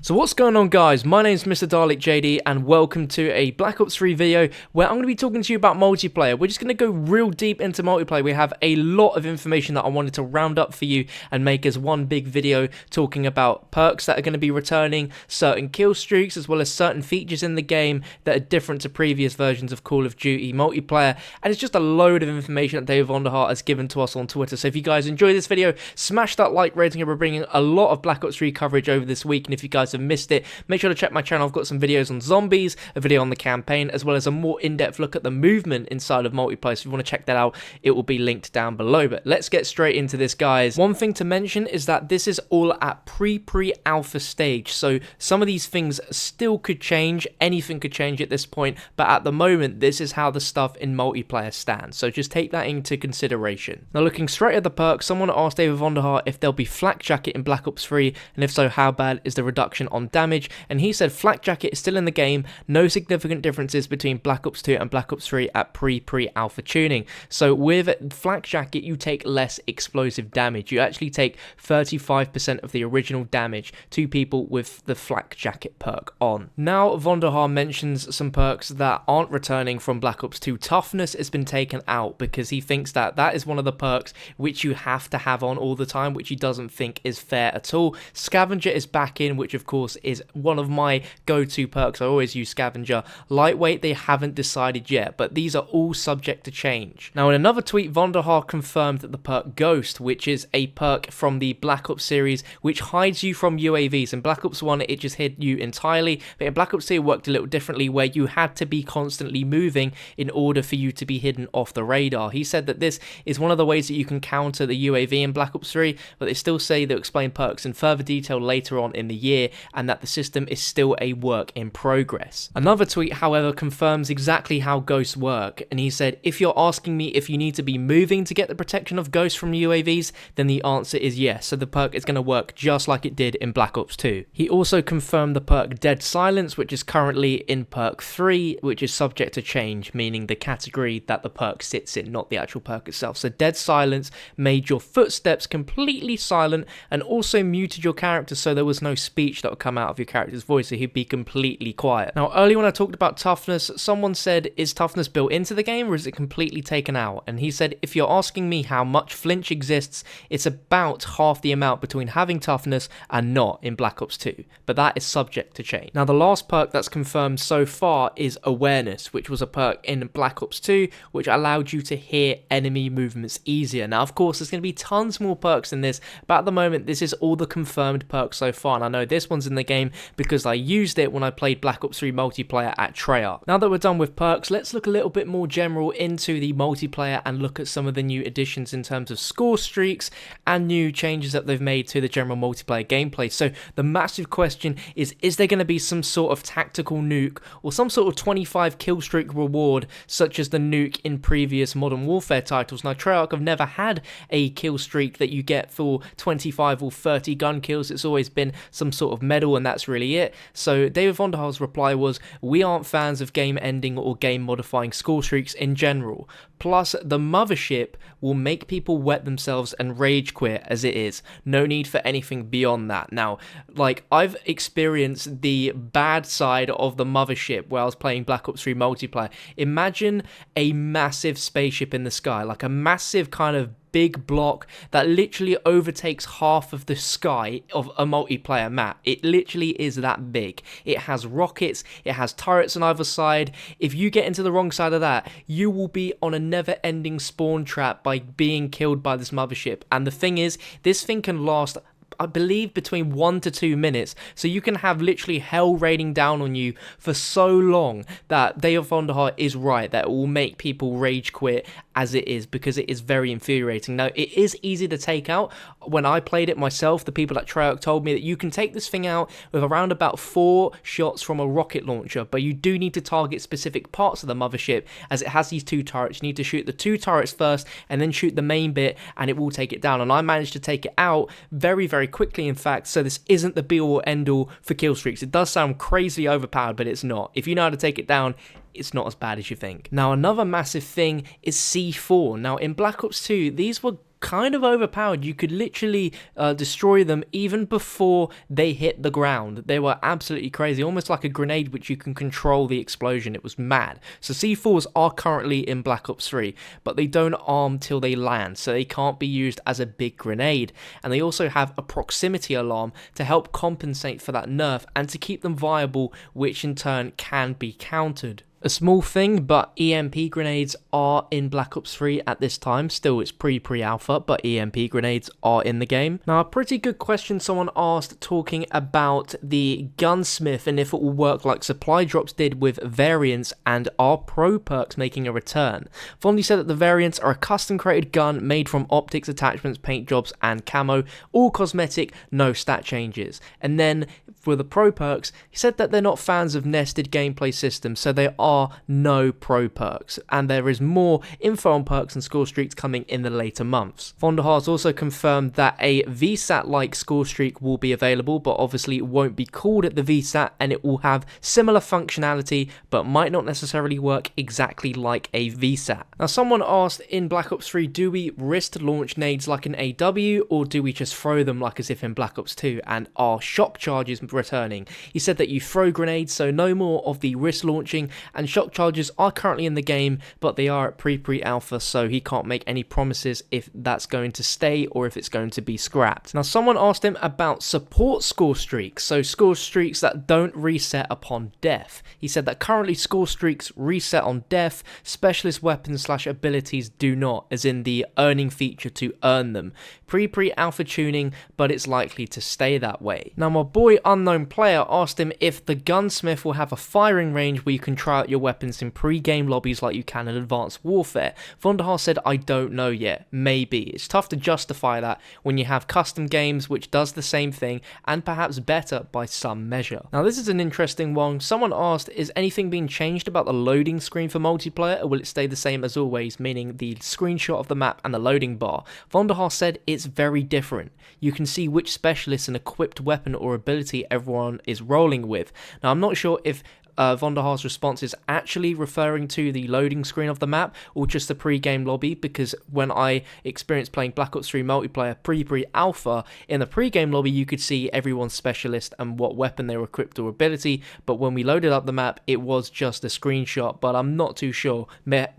So what's going on, guys? My name's Mr. Dalek JD and welcome to a Black Ops 3 video where I'm going to be talking to you about multiplayer. We're just going to go real deep into multiplayer. We have a lot of information that I wanted to round up for you and make as one big video talking about perks that are going to be returning, certain kill streaks, as well as certain features in the game that are different to previous versions of Call of Duty multiplayer. And it's just a load of information that David Vonderhaar has given to us on Twitter. So if you guys enjoy this video, smash that like rating. We're bringing a lot of Black Ops 3 coverage over this week, and if you guys have missed it, make sure to check my channel. I've got some videos on zombies, a video on the campaign, as well as a more in-depth look at the movement inside of multiplayer. So if you want to check that out, it will be linked down below. But let's get straight into this, guys. One thing to mention is that this is all at pre-alpha stage, so some of these things still could change. Anything could change at this point, but at the moment this is how the stuff in multiplayer stands, so just take that into consideration. Now, looking straight at the perks, someone asked David Vonderhaar if there'll be flak jacket in Black Ops 3, and if so, how bad is the reduction on damage, and he said flak jacket is still in the game, no significant differences between Black Ops 2 and Black Ops 3 at pre-alpha tuning. So with flak jacket you take less explosive damage, you actually take 35% of the original damage to people with the flak jacket perk on. Now Vonderhaar mentions some perks that aren't returning from Black Ops 2. Toughness has been taken out because he thinks that that is one of the perks which you have to have on all the time, which he doesn't think is fair at all. Scavenger is back in, which of course is one of my go-to perks. I always use Scavenger. Lightweight, they haven't decided yet, but these are all subject to change. Now, in another tweet, Vonderhaar confirmed that the perk Ghost, which is a perk from the Black Ops series, which hides you from UAVs. In Black Ops 1, it just hid you entirely, but in Black Ops 2, it worked a little differently, where you had to be constantly moving in order for you to be hidden off the radar. He said that this is one of the ways that you can counter the UAV in Black Ops 3, but they still say they'll explain perks in further detail later on in the year, and that the system is still a work in progress. Another tweet, however, confirms exactly how ghosts work, and he said, if you're asking me if you need to be moving to get the protection of ghosts from UAVs, then the answer is yes. So the perk is going to work just like it did in Black Ops 2. He also confirmed the perk Dead Silence, which is currently in perk 3, which is subject to change, meaning the category that the perk sits in, not the actual perk itself. So Dead Silence made your footsteps completely silent and also muted your character, so there was no speech that would come out of your character's voice, so he'd be completely quiet. Now, earlier when I talked about toughness, someone said, is toughness built into the game or is it completely taken out? And he said, if you're asking me how much flinch exists, it's about half the amount between having toughness and not in Black Ops 2, but that is subject to change. Now, the last perk that's confirmed so far is Awareness, which was a perk in Black Ops 2, which allowed you to hear enemy movements easier. Now, of course, there's going to be tons more perks in this, but at the moment, this is all the confirmed perks so far, and I know this one's in the game because I used it when I played Black Ops 3 multiplayer at Treyarch. Now that we're done with perks, let's look a little bit more general into the multiplayer and look at some of the new additions in terms of score streaks and new changes that they've made to the general multiplayer gameplay. So the massive question is there going to be some sort of tactical nuke or some sort of 25 kill streak reward such as the nuke in previous Modern Warfare titles? Now, Treyarch have never had a kill streak that you get for 25 or 30 gun kills. It's always been some sort of medal, and that's really it. So David Vonderhaar's reply was, we aren't fans of game ending or game modifying score streaks in general. Plus, the mothership will make people wet themselves and rage quit as it is. No need for anything beyond that. Now, like, I've experienced the bad side of the mothership where I was playing Black Ops 3 multiplayer. Imagine a massive spaceship in the sky, like a massive kind of big block that literally overtakes half of the sky of a multiplayer map. It literally is that big. It has rockets, it has turrets on either side. If you get into the wrong side of that, you will be on a never-ending spawn trap by being killed by this mothership. And the thing is, this thing can last, I believe, between 1 to 2 minutes, so you can have literally hell raining down on you for so long that David Vonderhaar is right, that it will make people rage quit as it is, because it is very infuriating. Now, it is easy to take out. When I played it myself, the people at Treyarch told me that you can take this thing out with around about 4 shots from a rocket launcher, but you do need to target specific parts of the mothership, as it has these 2 turrets. You need to shoot the 2 turrets first and then shoot the main bit, and it will take it down. And I managed to take it out very, very quickly, in fact, so this isn't the be-all end-all for kill streaks. It does sound crazy overpowered, but it's not. If you know how to take it down, it's not as bad as you think. Now, another massive thing is C4. Now, in Black Ops 2, these were kind of overpowered. You could literally destroy them even before they hit the ground. They were absolutely crazy, almost like a grenade which you can control the explosion. It was mad. So C4s are currently in Black Ops 3, but they don't arm till they land, so they can't be used as a big grenade. And they also have a proximity alarm to help compensate for that nerf and to keep them viable, which in turn can be countered. A small thing, but EMP grenades are in Black Ops 3 at this time. Still, it's pre-alpha, but EMP grenades are in the game. Now, a pretty good question someone asked talking about the gunsmith and if it will work like supply drops did with variants, and are pro perks making a return. Fondy said that the variants are a custom created gun made from optics, attachments, paint jobs, and camo, all cosmetic, no stat changes. And then for the pro perks, he said that they're not fans of nested gameplay systems, so they are no pro perks, and there is more info on perks and score streaks coming in the later months. Vonderhaar's also confirmed that a VSAT-like score streak will be available, but obviously it won't be called at the VSAT, and it will have similar functionality, but might not necessarily work exactly like a VSAT. Now, someone asked in Black Ops 3, do we wrist launch nades like an AW, or do we just throw them like as if in Black Ops 2, and are shock charges returning? He said that you throw grenades, so no more of the wrist launching, and shock charges are currently in the game, but they are at pre-alpha, so he can't make any promises if that's going to stay or if it's going to be scrapped. Now, someone asked him about support score streaks, so score streaks that don't reset upon death. He said that currently score streaks reset on death, specialist weapons / abilities do not, as in the earning feature to earn them. Pre-alpha tuning, but it's likely to stay that way. Now, my boy Unknown Player asked him if the gunsmith will have a firing range where you can try out your weapons in pre-game lobbies like you can in Advanced Warfare. Vonderhaar said, I don't know yet, maybe. It's tough to justify that when you have custom games which does the same thing and perhaps better by some measure. Now, this is an interesting one. Someone asked, is anything being changed about the loading screen for multiplayer, or will it stay the same as always, meaning the screenshot of the map and the loading bar? Vonderhaar said it's very different. You can see which specialist and equipped weapon or ability everyone is rolling with. Now, I'm not sure if Vonderhaar's response is actually referring to the loading screen of the map or just the pre-game lobby, because when I experienced playing Black Ops 3 multiplayer pre-alpha, in the pre-game lobby you could see everyone's specialist and what weapon they were equipped or ability, but when we loaded up the map it was just a screenshot. But I'm not too sure.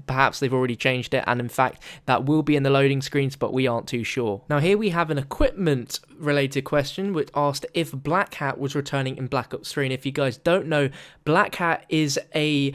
Perhaps they've already changed it, and in fact that will be in the loading screens, but we aren't too sure. Now, here we have an equipment related question which asked if Black Hat was returning in Black Ops 3, and if you guys don't know, Black Hat is a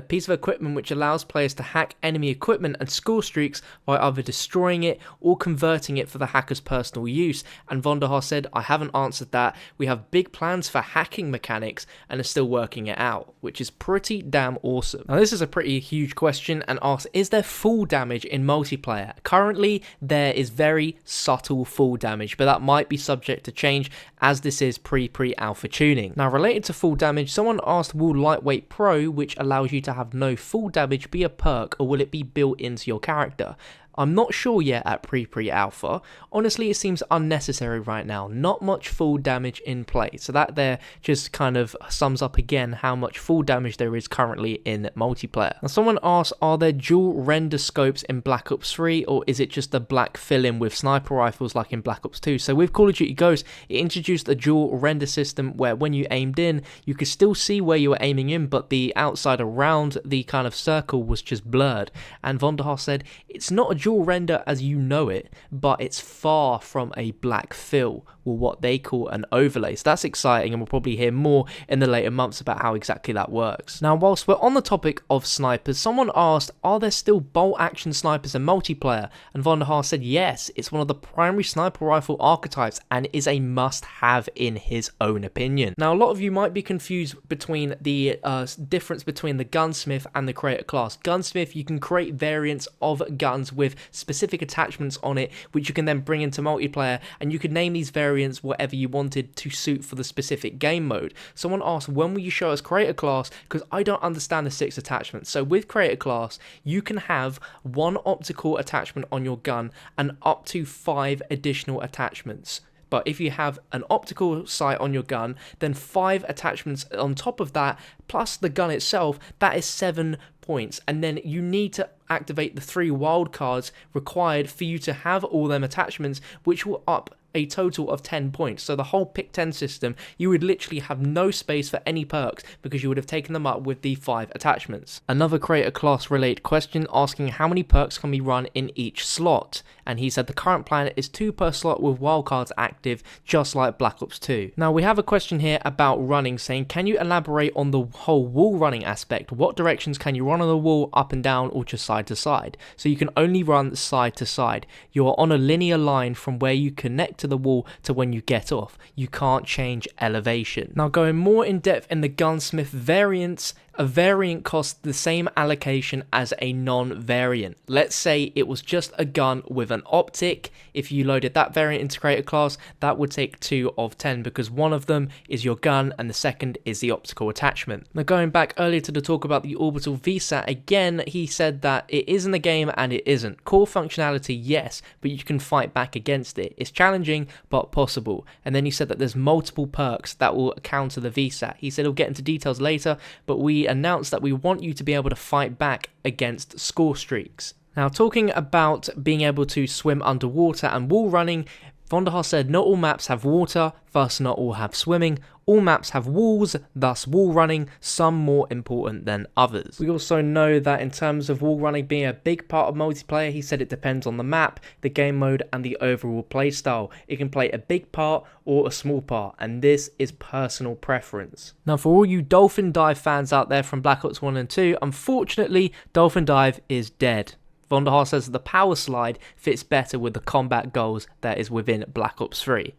piece of equipment which allows players to hack enemy equipment and score streaks by either destroying it or converting it for the hacker's personal use. And Vonderhaar said, I haven't answered that. We have big plans for hacking mechanics and are still working it out, which is pretty damn awesome. Now, this is a pretty huge question and asks, is there full damage in multiplayer? Currently, there is very subtle full damage, but that might be subject to change as this is pre-alpha tuning. Now, related to full damage, someone asked, will Lightweight Pro, which allows you to have no full damage, be a perk, or will it be built into your character? I'm not sure yet at pre-alpha. Honestly, it seems unnecessary right now. Not much full damage in play. So that there just kind of sums up again how much full damage there is currently in multiplayer. Now, someone asked, are there dual render scopes in Black Ops 3, or is it just a black fill-in with sniper rifles like in Black Ops 2? So with Call of Duty Ghosts, it introduced a dual render system where when you aimed in, you could still see where you were aiming in, but the outside around the kind of circle was just blurred. And Vonderhaar said, it's not a dual render as you know it, but it's far from a black fill, or what they call an overlay. So that's exciting, and we'll probably hear more in the later months about how exactly that works. Now, whilst we're on the topic of snipers, someone asked, are there still bolt action snipers in multiplayer? And Vonderhaar said yes, it's one of the primary sniper rifle archetypes and is a must-have in his own opinion. Now, a lot of you might be confused between the difference between the gunsmith and the creator class. Gunsmith, you can create variants of guns with specific attachments on it, which you can then bring into multiplayer, and you could name these variants whatever you wanted to suit for the specific game mode. Someone asked, when will you show us creator class? Because I don't understand the 6 attachments. So with creator class, you can have 1 optical attachment on your gun and up to 5 additional attachments. But if you have an optical sight on your gun, then 5 attachments on top of that, plus the gun itself, that is 7 points, and then you need to activate the 3 wildcards required for you to have all them attachments, which will up a total of 10 points. So the whole pick 10 system, you would literally have no space for any perks because you would have taken them up with the 5 attachments. Another creator class related question asking how many perks can be run in each slot, and he said the current plan is 2 per slot with wildcards active, just like Black Ops 2. Now we have a question here about running, saying can you elaborate on the whole wall running aspect? What directions can you run on the wall, up and down, or just side to side? So you can only run side to side. You are on a linear line from where you connect to the wall to when you get off. You can't change elevation. Now going more in depth in the gunsmith variants, a variant costs the same allocation as a non-variant. Let's say it was just a gun with an optic. If you loaded that variant into creator class, that would take 2 of 10 because one of them is your gun and the second is the optical attachment. Now going back earlier to the talk about the orbital VSAT, again he said that it is in the game and it isn't. Core functionality, yes, but you can fight back against it. It's challenging but possible. And then he said that there's multiple perks that will counter the VSAT. He said he'll get into details later, but we announced that we want you to be able to fight back against score streaks. Now talking about being able to swim underwater and wall running, Vonderhaar said not all maps have water, thus not all have swimming. All maps have walls, thus wall running, some more important than others. We also know that in terms of wall running being a big part of multiplayer, he said it depends on the map, the game mode and the overall playstyle. It can play a big part or a small part, and this is personal preference. Now for all you Dolphin Dive fans out there from Black Ops 1 and 2, unfortunately Dolphin Dive is dead. Vonderhaar says that the power slide fits better with the combat goals that is within Black Ops 3.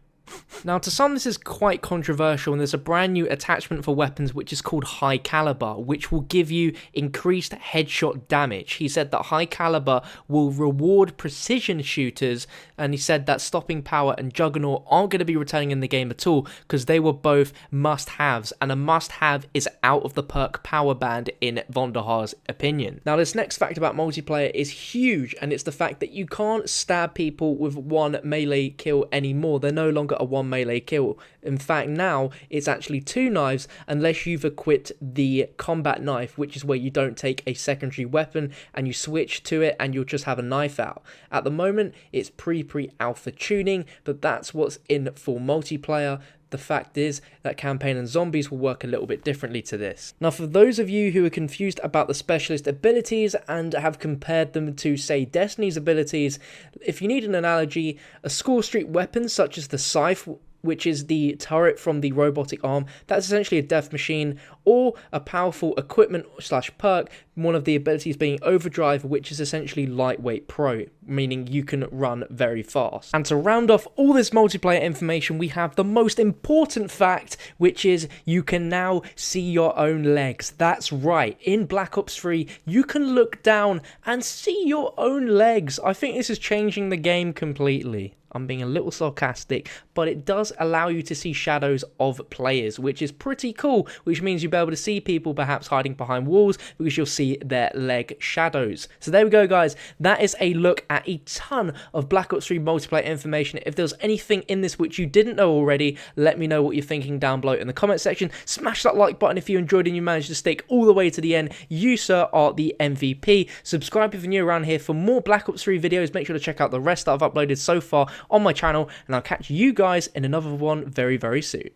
Now to some this is quite controversial, and there's a brand new attachment for weapons which is called High Caliber, which will give you increased headshot damage. He said that High Caliber will reward precision shooters, and he said that Stopping Power and Juggernaut aren't going to be returning in the game at all because they were both must-haves, and a must-have is out of the perk power band in Vonderhaar's opinion. Now this next fact about multiplayer is huge, and it's the fact that you can't stab people with 1 melee kill anymore. They're no longer a 1 melee kill. In fact now it's actually 2 knives unless you've equipped the combat knife, which is where you don't take a secondary weapon and you switch to it and you'll just have a knife out. At the moment it's pre-alpha tuning, but that's what's in for multiplayer. The fact is that campaign and zombies will work a little bit differently to this. Now for those of you who are confused about the specialist abilities and have compared them to say Destiny's abilities, if you need an analogy, a score streak weapon such as the scythe, which is the turret from the robotic arm, that's essentially a death machine, or a powerful equipment / perk, one of the abilities being overdrive, which is essentially lightweight pro, meaning you can run very fast. And to round off all this multiplayer information, we have the most important fact, which is you can now see your own legs. That's right, in Black Ops 3, you can look down and see your own legs. I think this is changing the game completely. I'm being a little sarcastic, but it does allow you to see shadows of players, which is pretty cool, which means you'll be able to see people perhaps hiding behind walls because you'll see their leg shadows. So there we go, guys. That is a look at a ton of Black Ops 3 multiplayer information. If there's anything in this which you didn't know already, let me know what you're thinking down below in the comment section. Smash that like button if you enjoyed and you managed to stick all the way to the end. You, sir, are the MVP. Subscribe if you're new around here for more Black Ops 3 videos. Make sure to check out the rest that I've uploaded so far on my channel, and I'll catch you guys in another one very, very soon.